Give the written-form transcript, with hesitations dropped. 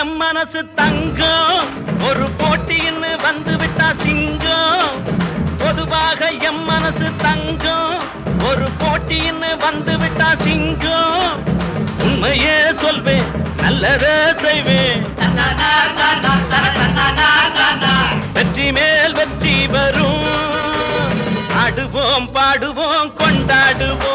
M மனசு தங்கம் ஒரு போட்டின்னு வந்து விட்டா சிங்கம் பொதுவாக எம் மனசு தங்கம் ஒரு போட்டின்னு வந்து விட்டா சிங்கம் உண்மையே சொல்வேன் நல்லதே செய்வேன் வெற்றி மேல் வெற்றி வரும் ஆடுவோம் பாடுவோம் கொண்டாடுவோம்